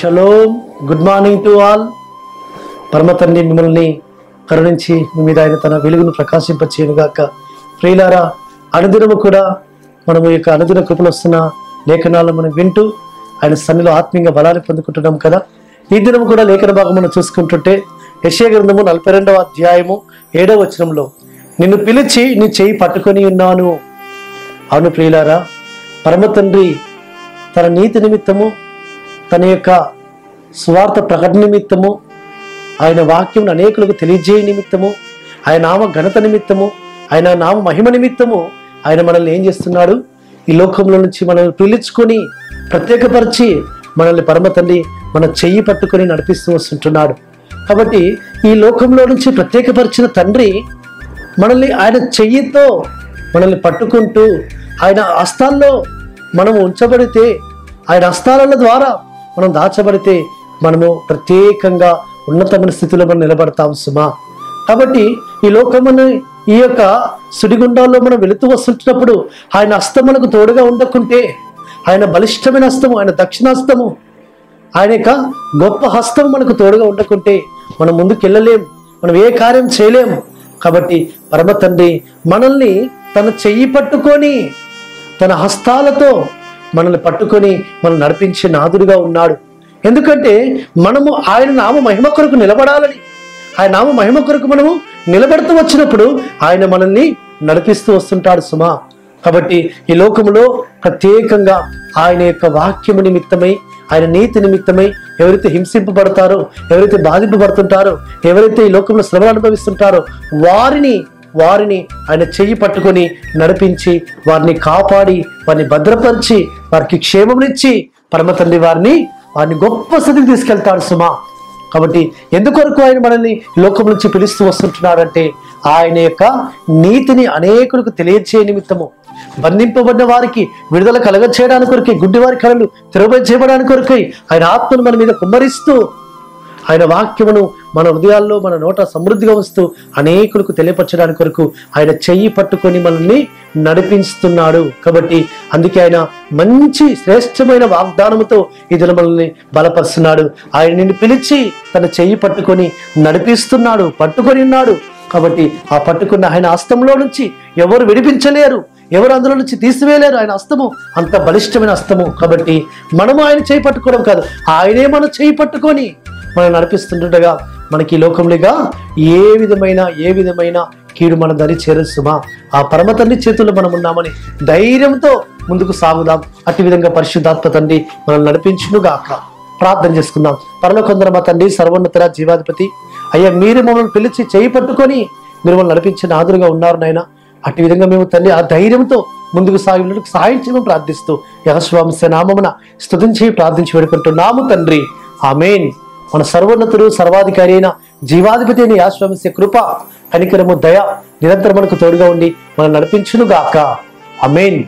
Shalom. Good morning to all. పరమతండ్రి మిమ్మల్ని కరుణించి మీ మీద ఆయన తన వెలుగును ప్రకాశింపచేయునుగాక. ప్రియులారా, అనుదినము కూడా మనము ఈ యొక్క అనుదిన కృపలు వస్తున్న లేఖనాలను మనం వింటూ ఆయన సన్నిలో ఆత్మీయంగా బలాన్ని పొందుకుంటున్నాం కదా. ఈ దినము కూడా లేఖన భాగం మనం చూసుకుంటుంటే యెషయా గ్రంథము 42వ అధ్యాయము 7వ వచనంలో, నిన్ను పిలిచి నీ చేయి పట్టుకొని ఉన్నాను. అవును ప్రియులారా, పరమతండ్రి తన నీతి నిమిత్తము, తన యొక్క స్వార్థ ప్రకటన నిమిత్తము, ఆయన వాక్యం అనేకులకు తెలియజేయ నిమిత్తము, ఆయన నామ ఘనత నిమిత్తము, ఆయన నామ మహిమ నిమిత్తము ఆయన మనల్ని ఏం చేస్తున్నాడు? ఈ లోకంలో నుంచి మనల్ని పిలుచుకొని ప్రత్యేకపరిచి మనల్ని పరమతండ్రి మన చెయ్యి పట్టుకొని నడిపిస్తూ వస్తుంటున్నాడు. కాబట్టి ఈ లోకంలో నుంచి ప్రత్యేకపరిచిన తండ్రి మనల్ని ఆయన చెయ్యితో మనల్ని పట్టుకుంటూ ఆయన హస్తాల్లో మనము ఉంచబడితే, ఆయన హస్తాల ద్వారా మనం దాచబడితే మనము ప్రత్యేకంగా ఉన్నతమైన స్థితిలో మనం నిలబడతాం సుమా. కాబట్టి ఈ లోకముని ఈ యొక్క సుడిగుండాల్లో మనం వెళుతూ వస్తున్నప్పుడు ఆయన హస్తం మనకు తోడుగా ఉండకుంటే, ఆయన బలిష్టమైన హస్తము, ఆయన దక్షిణాస్తము, ఆయన యొక్క గొప్ప హస్తం మనకు తోడుగా ఉండకుంటే మనం ముందుకు వెళ్ళలేం, మనం ఏ కార్యం చేయలేం. కాబట్టి పరమతండ్రి మనల్ని తన చెయ్యి పట్టుకొని తన హస్తాలతో మనల్ని పట్టుకొని మనం నడిపించే నాదుడుగా ఉన్నాడు. ఎందుకంటే మనము ఆయన నామ మహిమ కొరకు నిలబడాలని, ఆయన నామ మహిమ కొరకు మనము నిలబడుతూ వచ్చినప్పుడు ఆయన మనల్ని నడిపిస్తూ వస్తుంటాడు సుమా. కాబట్టి ఈ లోకములో ప్రత్యేకంగా ఆయన యొక్క వాక్యము నిమిత్తమై, ఆయన నీతి నిమిత్తమై ఎవరైతే హింసింపబడతారో, ఎవరైతే బాధింపబడుతుంటారో, ఎవరైతే ఈ లోకంలో శ్రమలు అనుభవిస్తుంటారో వారిని ఆయన చెయ్యి పట్టుకొని నడిపించి వారిని కాపాడి వారిని భద్రపరిచి వారికి క్షేమమునిచ్చి పరమతండ్రి వారిని గొప్ప స్థితికి తీసుకెళ్తాడు సుమా. కాబట్టి ఎందుకొరకు ఆయన మనల్ని లోకం నుంచి పిలుస్తూ వస్తుంటున్నాడంటే ఆయన యొక్క నీతిని అనేకులకు తెలియజేయ నిమిత్తము, బంధింపబడిన వారికి విడుదల కలగ చేయడానికి కొరకై, గుడ్డి వారి కళలు తెరవచేయబడానికి కొరకై ఆయన ఆత్మను మన మీద కుమ్మరిస్తూ ఆయన వాక్యమును మన హృదయాల్లో మన నోట సమృద్ధిగా వస్తూ అనేకులకు తెలియపరచడానికి కొరకు ఆయన చెయ్యి పట్టుకొని మనల్ని నడిపిస్తున్నాడు. కాబట్టి అందుకే ఆయన మంచి శ్రేష్టమైన వాగ్దానముతో ఈ దిన మనల్ని బలపరుస్తున్నాడు. ఆయన నిన్ను పిలిచి తన చెయ్యి పట్టుకొని నడిపిస్తున్నాడు, పట్టుకొని ఉన్నాడు. కాబట్టి ఆ పట్టుకున్న ఆయన హస్తంలో నుంచి ఎవరు విడిపించలేరు, ఎవరు అందులో నుంచి తీసివేయలేరు. ఆయన హస్తము అంత బలిష్టమైన హస్తము. కాబట్టి మనము ఆయన చేయి పట్టుకోవడం కాదు, ఆయనే మనం చేయి పట్టుకొని మనం నడిపిస్తుండగా మనకి లోకంలోగా ఏ విధమైన కీడు మన దరి చేరుసుమా. ఆ పరమతండ్రి చేతుల్లో మనం ఉన్నామని ధైర్యంతో ముందుకు సాగుదాం. అట్టి విధంగా పరిశుద్ధాత్మ తండ్రి మనం నడిపించునుగాక. ప్రార్థన చేసుకుందాం. పరలోకందర మా తండ్రి, సర్వోన్నత జీవాధిపతి అయ్యా, మీరు మమ్మల్ని పిలిచి చేయి పట్టుకొని మీరు మమ్మల్ని నడిపించిన ఆదురుగా ఉన్నారు నాయన. అట్టి విధంగా మేము తండ్రి ఆ ధైర్యంతో ముందుకు సాగినట్టు సహాయం చేయమని ప్రార్థిస్తూ యెహోవా నామమున స్తుతించి ప్రార్థించి వేడుకుంటున్నాము తండ్రి. ఆమేన్. మన సర్వోన్నతుడు, సర్వాధికారి అయిన జీవాధిపతి అయిన యెహోవా కృప, కనికరము, దయ నిరంతరం మనకు తోడుగా ఉండి మనం నడిపించునుగాక. ఆమేన్.